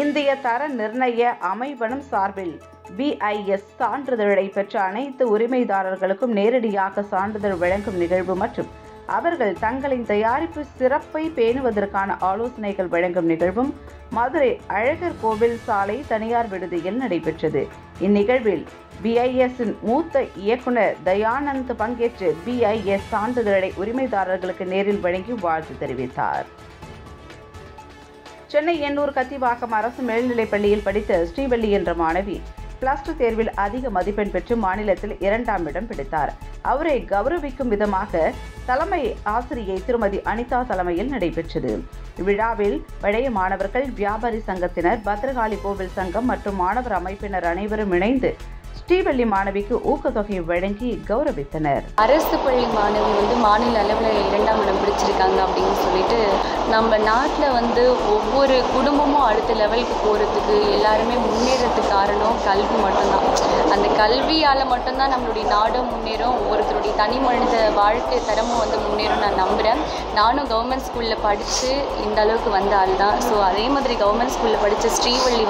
இந்திய தர நிர்ணய அமைவனம் சார்பில் BIS சான்றிதழை பெற்ற அனைத்து உரிமைதாரர்களுக்கும் நேரடியாக சான்றிதழ் வழங்கும் நிகழ்வு மற்றும் அவர்கள் தங்களின் தயாரிப்பு சிறப்பை பேணுவதற்கான ஆலோசனைகள் வழங்கும் நிகழ்வும் மதுரை அழகர் கோவில் சாலை தனியார் விடுதியில் நடைபெற்றது. இந்நிகழ்வில் BIS-இன் மூத்த இயக்குனர் தயானந்த் பங்கேற்று BIS சான்றிதழை உரிமைதாரர்களுக்கு நேரில் வழங்கி வாழ்த்து தெரிவித்தார். சென்னை எண்ணூர் கத்திவாக்கம் அரசு மேல்நிலைப் பள்ளியில் படித்த ஸ்ரீவள்ளி என்ற மாணவி +2 தேர்வில் அதிக மதிப்பெண் பெற்று மாநிலத்தில் 2ஆம் இடம் பிடித்தார். அவரை கௌரவிக்கும் விதமாக தலைமை ஆசிரியை திருமதி அனிதா தலைமையில் நடைபெற்றது. இவ்விழாவில் பழைய மாணவர்கள், வியாபாரி சங்கத்தினர், பத்ரகாளி கோவில் சங்கம் மற்றும் மாணவர் அமைப்பினர் அனைவரும் இணைந்து ஸ்ரீவள்ளி மாணவிக்கு ஊக்கத்தொகை வழங்கி கௌரவித்தனர். அரசு பள்ளி மாணவி மாநில அளவில் 2ஆம் இடம் பிடிச்சிருக்காங்க அப்படின்னு சொல்லிட்டு நம்ம நாட்டில் ஒவ்வொரு குடும்பமும் அடுத்த லெவலுக்கு போகிறதுக்கு எல்லாருமே முன்னேறதுக்கு காரணம் கல்வி மட்டும்தான். அந்த கல்வியால் மட்டும்தான் நம்மளுடைய நாடும் முன்னேறும், ஒவ்வொருத்தருடைய தனி மனித வாழ்க்கை தரமும் முன்னேறும் நான் நம்புகிறேன். நானும் கவர்மெண்ட் ஸ்கூலில் படித்து இந்த அளவுக்கு வந்த ஆள் தான். ஸோ அதே மாதிரி கவர்மெண்ட் ஸ்கூலில் படித்த ஸ்ரீவள்ளி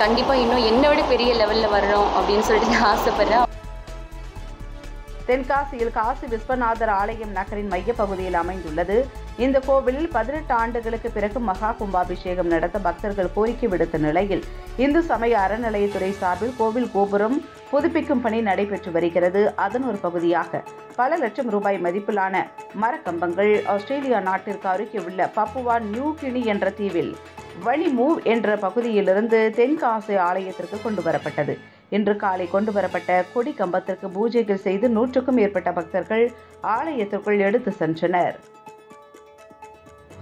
கண்டிப்பாக இன்னும் என்னை விட பெரிய லெவலில் வரணும் அப்படின்னு சொல்லிட்டு நான் ஆசைப்படுறேன். தென்காசியில் காசி விஸ்வநாதர் ஆலயம் நகரின் மையப்பகுதியில் அமைந்துள்ளது. இந்த கோவிலில் 18 ஆண்டுகளுக்கு பிறகு மகா கும்பாபிஷேகம் நடத்த பக்தர்கள் கோரிக்கை விடுத்த நிலையில் இந்து சமய அறநிலையத்துறை சார்பில் கோவில் கோபுரம் புதுப்பிக்கும் பணி நடைபெற்று வருகிறது. அதன் ஒரு பகுதியாக பல லட்சம் ரூபாய் மதிப்பிலான மரக்கம்பங்கள் ஆஸ்திரேலியா நாட்டிற்கு அருகே உள்ள பப்புவா நியூ கினி என்ற தீவில் வலிமூவ் என்ற பகுதியிலிருந்து தென்காசி ஆலயத்திற்கு கொண்டு வரப்பட்டது. இன்று காலை கொண்டு வரப்பட்ட கொடி கம்பத்திற்கு பூஜைகள் செய்து 100க்கும் மேற்பட்ட பக்தர்கள் ஆலயத்திற்குள் எடுத்து சென்றனர்.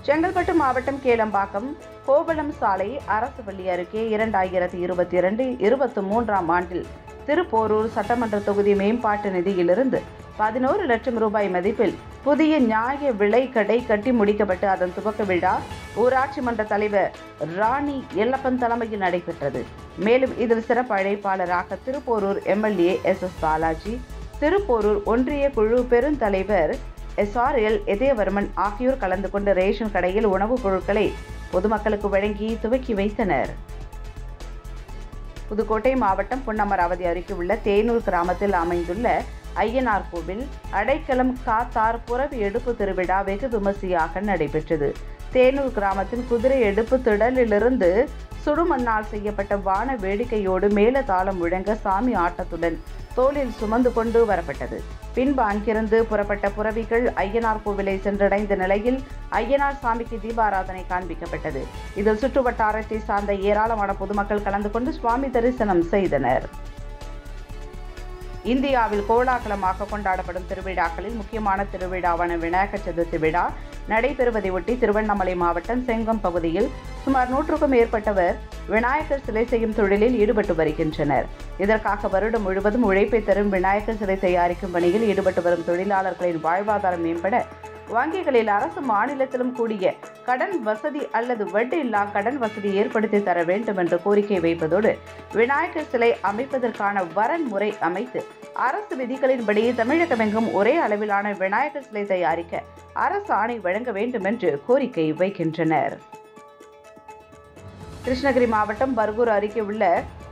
செங்கல்பட்டு மாவட்டம் கேளம்பாக்கம் கோவளம் சாலை அரசு பள்ளி அருகே 2022-23ஆம் ஆண்டில் திருப்போரூர் சட்டமன்ற தொகுதி மேம்பாட்டு நிதியிலிருந்து 11 லட்சம் ரூபாய் மதிப்பில் புதிய நியாய விலை கடை கட்டி முடிக்கப்பட்டு அதன் துவக்க விழா ஊராட்சி மன்ற தலைவர் ராணி எல்லப்பன் தலைமையில் நடைபெற்றது. மேலும் இதில் சிறப்பு அழைப்பாளராக திருப்போரூர் MLA SS பாலாஜி, திருப்போரூர் ஒன்றிய குழு பெருந்தலைவர் SRL இதயவர்மன் ஆகியோர் கலந்து கொண்டு ரேஷன் கடையில் உணவுப் பொருட்களை பொதுமக்களுக்கு வழங்கி துவக்கி வைத்தனர். புதுக்கோட்டை மாவட்டம் பொன்னமராவதி அருகே உள்ள தேனூர் கிராமத்தில் அமைந்துள்ள ஐயனார் கோவில் அடைக்கலம் காத்தார் புறவி எடுப்பு திருவிழா வெகு விமர்சையாக நடைபெற்றது. தேனூர் கிராமத்தின் குதிரை எடுப்பு திடலிலிருந்து சுடுமண்ணால் செய்யப்பட்ட வான வேடிக்கையோடு மேலதாளம் முழங்க சாமி ஆட்டத்துடன் தோளில் சுமந்து கொண்டு வரப்பட்டது. பின்பு அங்கிருந்து புறப்பட்ட புறவிகள் ஐயனார் கோவிலை சென்றடைந்த நிலையில் ஐயனார் சாமிக்கு தீபாராதனை காண்பிக்கப்பட்டது. இதில் சுற்று வட்டாரத்தை சார்ந்த ஏராளமான பொதுமக்கள் கலந்து கொண்டு சுவாமி தரிசனம் செய்தனர். இந்தியாவில் கோலாகலமாக கொண்டாடப்படும் திருவிழாக்களில் முக்கியமான திருவிழாவான விநாயகர் சதுர்த்தி விழா நடைபெறுவதை ஒட்டி திருவண்ணாமலை மாவட்டம் செங்கம் பகுதியில் சுமார் 100க்கும் மேற்பட்டவர் விநாயகர் சிலை செய்யும் தொழிலில் ஈடுபட்டு வருகின்றனர். இதற்காக வருடம் முழுவதும் உழைப்பை தரும் விநாயகர் சிலை தயாரிக்கும் பணியில் ஈடுபட்டு வரும் தொழிலாளர்களின் வாழ்வாதாரம் மேம்பட வங்கிகளில் அரசு மாநிலத்திலும் கூடிய கடன் வசதி அல்லது வட்டி இல்லா கடன் வசதி ஏற்படுத்தி தர வேண்டும் என்று கோரிக்கை வைப்பதோடு விநாயகர் சிலை அமைப்பதற்கான வரன்முறை அமைத்து அரசு விதிகளின்படி தமிழகமெங்கும் ஒரே அளவிலான விநாயகர் சிலை தயாரிக்க அரசு ஆணை வழங்க வேண்டும் என்று கோரிக்கை வைக்கின்றனர். கிருஷ்ணகிரி மாவட்டம் பர்கூர் அருகே உள்ள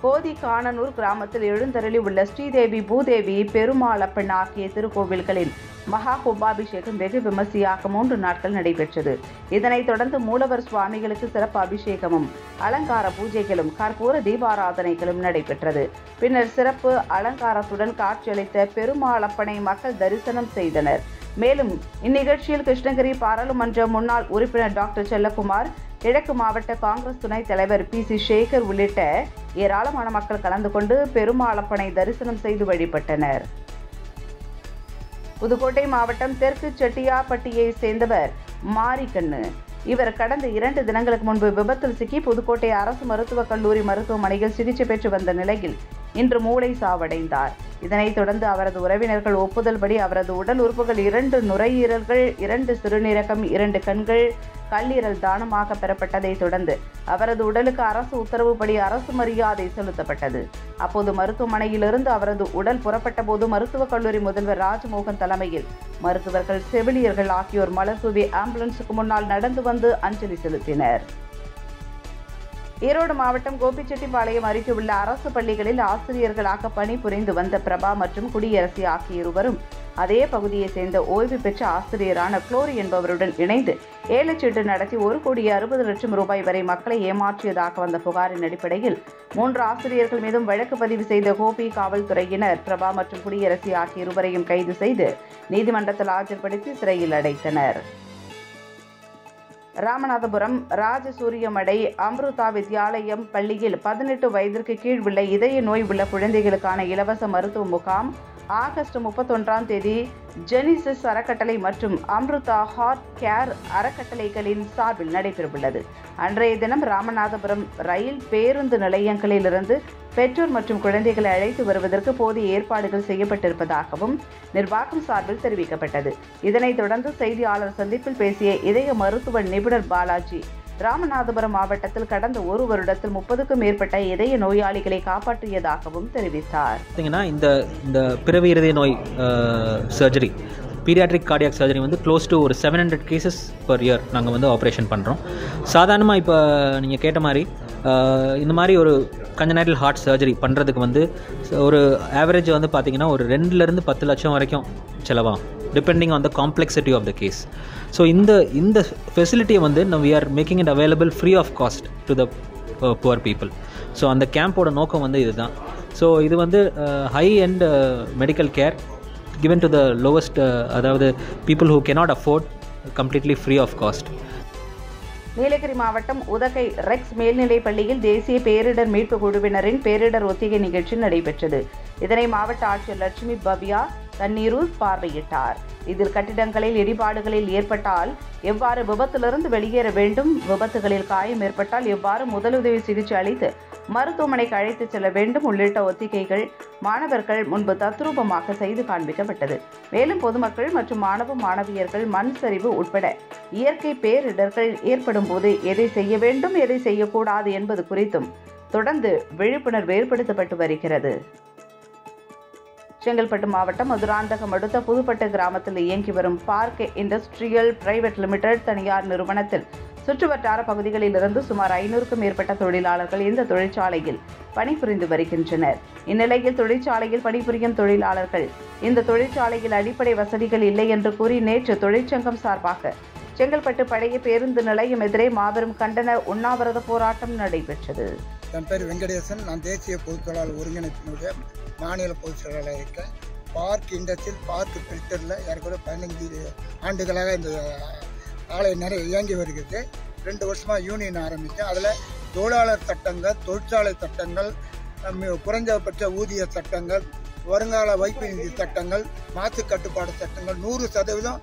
கோதிகானனூர் கிராமத்தில் எழுந்தருளி உள்ள ஸ்ரீதேவி பூதேவி பெருமாளப்பன் ஆகிய திருக்கோவில்களின் மகா கும்பாபிஷேகம் வெகு விமர்சையாக 3 நாட்கள் நடைபெற்றது. இதனைத் தொடர்ந்து மூலவர் சுவாமிகளுக்கு சிறப்பு அபிஷேகமும் அலங்கார பூஜைகளும் கற்பூர தீபாராதனைகளும் நடைபெற்றது. பின்னர் சிறப்பு அலங்காரத்துடன் காட்சியளித்த பெருமாளப்பனை மக்கள் தரிசனம் செய்தனர். மேலும் இந்நிகழ்ச்சியில் கிருஷ்ணகிரி பாராளுமன்ற முன்னாள் உறுப்பினர் டாக்டர் செல்லகுமார், கிழக்கு மாவட்ட காங்கிரஸ் துணைத் தலைவர் PC சேகர் உள்ளிட்ட ஏராளமான மக்கள் கலந்து கொண்டு பெருமாளப்பனை தரிசனம் செய்து வழிபட்டனர். புதுக்கோட்டை மாவட்டம் தெற்கு செட்டியாப்பட்டியை சேர்ந்தவர் மாரிக்கண்ணு. இவர் கடந்த 2 தினங்களுக்கு முன்பு விபத்தில் சிக்கி புதுக்கோட்டை அரசு மருத்துவக் கல்லூரி மருத்துவமனையில் சிகிச்சை பெற்று வந்த நிலையில் இன்று மூளை சாவடைந்தார். இதனைத் தொடர்ந்து அவரது உறவினர்கள் ஒப்புதல்படி அவரது உடல் உறுப்புகள் 2 நுரையீரல்கள், 2 சிறுநீரகம், 2 கண்கள், கல்லீரல் தானமாக பெறப்பட்டதை தொடர்ந்து அவரது உடலுக்கு அரசு உத்தரவுப்படி அரசு மரியாதை செலுத்தப்பட்டது. அப்போது மருத்துவமனையிலிருந்து அவரது உடல் புறப்பட்ட போது மருத்துவக் கல்லூரி முதல்வர் ராஜ்மோகன் தலைமையில் மருத்துவர்கள், செவிலியர்கள் ஆகியோர் மலர் தூவி ஆம்புலன்ஸுக்கு முன்னால் நடந்து வந்து அஞ்சலி செலுத்தினர். ஈரோடு மாவட்டம் கோபிச்செட்டிப்பாளையம் அருகே உள்ள அரசு பள்ளிகளில் ஆசிரியர்களாக பணிபுரிந்து வந்த பிரபா மற்றும் குடியரசி ஆகிய இருவரும் அதே பகுதியைச் சேர்ந்த ஓய்வு பெற்ற ஆசிரியரான குளோரி என்பவருடன் இணைந்து ஏலச்சீட்டு நடத்தி 1,60,00,000 ரூபாய் வரை மக்களை ஏமாற்றியதாக வந்த புகாரின் அடிப்படையில் 3 ஆசிரியர்கள் மீதும் வழக்கு பதிவு செய்த கோபி காவல்துறையினர் பிரபா மற்றும் குடியரசி ஆகிய இருவரையும் கைது செய்து நீதிமன்றத்தில் ஆஜர்படுத்தி சிறையில் அடைத்தனர். ராமநாதபுரம் ராஜசூரியமடை அம்ருதா வித்யாலயம் பள்ளியில் 18 வயதிற்கு கீழ் உள்ள இதய நோய் உள்ள குழந்தைகளுக்கான இலவச மருத்துவ முகாம் ஆகஸ்ட் 31ஆம் தேதி ஜெனிசிஸ் அறக்கட்டளை மற்றும் அம்ருதா ஹார்ட் கேர் அறக்கட்டளைகளின் சார்பில் நடைபெறவுள்ளது. அன்றைய தினம் ராமநாதபுரம் ரயில் பேருந்து நிலையங்களிலிருந்து பெற்றோர் மற்றும் குழந்தைகளை அழைத்து வருவதற்கு போதிய ஏற்பாடுகள் செய்யப்பட்டிருப்பதாகவும் நிர்வாகம் சார்பில் தெரிவிக்கப்பட்டது. இதனைத் தொடர்ந்து செய்தியாளர் சந்திப்பில் பேசிய இதய மருத்துவ நிபுணர் பாலாஜி, ராமநாதபுரம் மாவட்டத்தில் கடந்த 1 வருடத்தில் 30க்கும் மேற்பட்ட இதய நோயாளிகளை காப்பாற்றியதாகவும் தெரிவித்தார். இந்த பிறவி இருதய நோய் சர்ஜரி, பீடியாட்ரிக் கார்டியாக் சர்ஜரி வந்து க்ளோஸ் டு ஒரு 700 கேசஸ் பர் இயர் நாங்கள் ஆப்ரேஷன் பண்ணுறோம். சாதாரணமாக இப்போ நீங்கள் கேட்ட மாதிரி இந்த மாதிரி ஒரு கன்ஜனைட்டல் ஹார்ட் சர்ஜரி பண்ணுறதுக்கு ஒரு ஆவரேஜ் பார்த்திங்கன்னா ஒரு 2 to 10 லட்சம் வரைக்கும் செலவாகும், depending on the complexity of the case. So இந்த ஃபெசிலிட்டியை now we are making it available free of cost to the poor people. So அந்த கேம்போட நோக்கம் இதுதான். ஸோ இது high end medical care given to the lowest அதாவது people who cannot afford, completely free of cost. Nilgiri மாவட்டம் Udhagai Rex மேல்நிலைப் பள்ளியில் தேசிய பேரிடர் மீட்பு குழுவினரின் பேரிடர் ஒத்திகை நிகழ்ச்சி நடைபெற்றது. இதனை மாவட்ட ஆட்சியர் லட்சுமி பவ்யா தண்ணீரூர் பார்வையிட்டார். இதில் கட்டிடங்களில் இடிபாடுகளில் ஏற்பட்டால் எவ்வாறு விபத்திலிருந்து வெளியேற வேண்டும், விபத்துகளில் காயம் ஏற்பட்டால் எவ்வாறு முதலுதவி சிகிச்சை அளித்து மருத்துவமனைக்கு அழைத்து செல்ல வேண்டும் உள்ளிட்ட ஒத்திகைகள் மாணவர்கள் முன்பு தத்ரூபமாக செய்து காண்பிக்கப்பட்டது. மேலும் பொதுமக்கள் மற்றும் மாணவியர்கள் மண் சரிவு உட்பட இயற்கை பேரிடர்கள் ஏற்படும் போது எதை செய்ய வேண்டும், எதை செய்யக்கூடாது என்பது குறித்தும் தொடர்ந்து விழிப்புணர்வு ஏற்படுத்தப்பட்டு வருகிறது. செங்கல்பட்டு மாவட்டம் மதுராந்தகம் அடுத்த புதுப்பட்டு கிராமத்தில் இயங்கி வரும் பார்க் இண்டஸ்ட்ரியல் பிரைவேட் லிமிடெட் தனியார் நிறுவனத்தில் சுற்றுவட்டார பகுதிகளிலிருந்து சுமார் 500க்கும் மேற்பட்ட தொழிலாளர்கள் இந்த தொழிற்சாலையில் பணிபுரிந்து வருகின்றனர். இந்நிலையில் தொழிற்சாலையில் பணிபுரியும் தொழிலாளர்கள் இந்த தொழிற்சாலையில் அடிப்படை வசதிகள் இல்லை என்று கூறி நேற்று தொழிற்சங்கம் சார்பாக செங்கல்பட்டு பழைய பேருந்து நிலையம் எதிரே மாபெரும் கண்டன உண்ணாவிரத போராட்டம் நடைபெற்றது. என் பேர் வெங்கடேசன். நான் தேசிய பொதுத்தொழிலாளர் ஒருங்கிணைப்பினுடைய மாநில பொதுச் செயலாளராக இருக்கேன். பார்க் இண்டஸ்ட்ரியல் பார்க் ஃபில்டரில் ஏற்கனவே 15 ஆண்டுகளாக இந்த ஆலை நிறைய இயங்கி வருகிறது. 2 வருஷமாக யூனியன் ஆரம்பித்தேன். அதில் தொழிலாளர் சட்டங்கள், தொழிற்சாலை சட்டங்கள், குறைந்தபட்ச ஊதிய சட்டங்கள், வருங்கால வைப்பு நிதி சட்டங்கள், மாசு கட்டுப்பாடு சட்டங்கள் 100%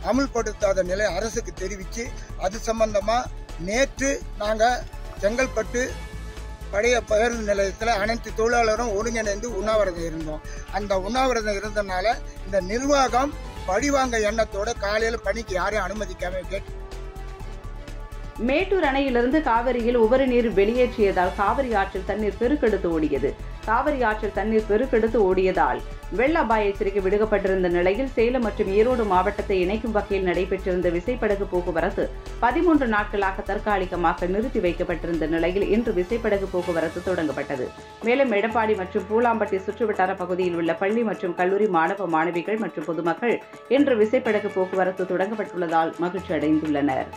அமுல்படுத்தாத நிலை அரசுக்கு தெரிவித்து அது சம்பந்தமாக நேற்று நாங்கள் செங்கல்பட்டு பழைய பேருந்து நிலையத்தில் அனைத்து தொழிலாளரும் ஒருங்கிணைந்து உண்ணாவிரதம் இருந்தோம். அந்த உண்ணாவிரதம் இருந்தனால இந்த நிர்வாகம் பழிவாங்க எண்ணத்தோட காலையில் பணிக்கு யாரையும் அனுமதிக்காம கேட்டு மேட்டூர் அணையிலிருந்து காவிரியில் உபரி நீர் வெளியேற்றியதால் காவிரி ஆற்றில் தண்ணீர் பெருக்கெடுத்து ஓடியது. காவிரி ஆற்றில் தண்ணீர் பெருக்கெடுத்து ஓடியதால் வெள்ள அபாய எச்சரிக்கை விடுக்கப்பட்டிருந்த நிலையில் சேலம் மற்றும் ஈரோடு மாவட்டத்தை இணைக்கும் வகையில் நடைபெற்றிருந்த விசைப்படகு போக்குவரத்து 13 நாட்களாக தற்காலிகமாக நிறுத்தி வைக்கப்பட்டிருந்த நிலையில் இன்று விசைப்படகு போக்குவரத்து தொடங்கப்பட்டது. மேலும் எடப்பாடி மற்றும் பூலாம்பட்டி சுற்றுவட்டார பகுதியில் உள்ள பள்ளி மற்றும் கல்லூரி மாணவ மாணவிகள் மற்றும் பொதுமக்கள் இன்று விசைப்படகு போக்குவரத்து தொடங்கப்பட்டுள்ளதால் மகிழ்ச்சி அடைந்துள்ளனர்.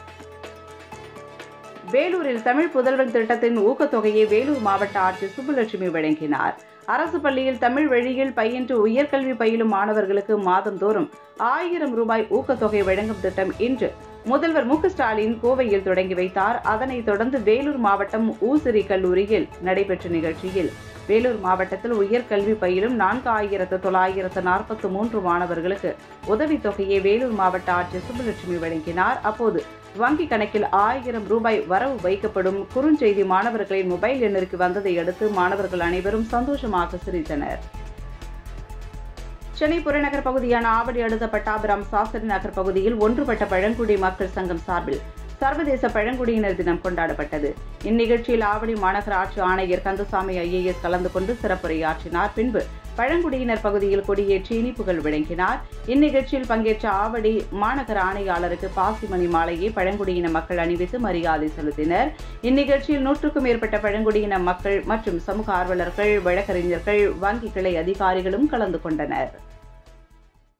வேலூரில் தமிழ் புதல்வன் திட்டத்தின் ஊக்கத்தொகையை வேலூர் மாவட்ட ஆட்சியர் சுப்புலட்சுமி வழங்கினார். அரசு பள்ளியில் தமிழ் வழியில் பயின்று உயர்கல்வி பயிலும் மாணவர்களுக்கு மாதந்தோறும் 1000 ரூபாய் ஊக்கத்தொகை வழங்கும் திட்டம் இன்று முதல்வர் மு.க.ஸ்டாலின் கோவையில் தொடங்கி வைத்தார். அதனைத் தொடர்ந்து வேலூர் மாவட்டம் ஊசிரி கல்லூரியில் நடைபெற்ற நிகழ்ச்சியில் வேலூர் மாவட்டத்தில் உயர்கல்வி பயிலும் 4943 மாணவர்களுக்கு உதவித்தொகையை வேலூர் மாவட்ட ஆட்சியர் சுப்புலட்சுமி வழங்கினார். அப்போது வங்கி கணக்கில் 1000 ரூபாய் வரவு வைக்கப்படும் குறுஞ்செய்தி மாணவர்களின் மொபைல் எண்ணிற்கு வந்ததை அடுத்து மாணவர்கள் அனைவரும் சந்தோஷமாக சிரித்தனர். சென்னை புறநகர் பகுதியான ஆவடி அடுத்த பட்டாபிராம் சாஸ்திரி நகர் பகுதியில் ஒன்றுபட்ட பழங்குடி மக்கள் சங்கம் சார்பில் சர்வதேச பழங்குடியினர் தினம் கொண்டாடப்பட்டது. இந்நிகழ்ச்சியில் ஆவடி மாநகராட்சி ஆணையர் கந்தசாமி IAS கலந்து கொண்டு சிறப்புரையாற்றினார். பின்பு பழங்குடியினர் பகுதியில் கொடியேற்றி இனிப்புகள் வழங்கினார். இந்நிகழ்ச்சியில் பங்கேற்ற ஆவடி மாநகர ஆணையாளருக்கு பாசிமணி மாலையை பழங்குடியின மக்கள் அணிவித்து மரியாதை செலுத்தினர். இந்நிகழ்ச்சியில் 100க்கும் மேற்பட்ட பழங்குடியின மக்கள் மற்றும் சமூக ஆர்வலர்கள், வழக்கறிஞர்கள், வங்கி கிளை அதிகாரிகளும் கலந்து கொண்டனர்.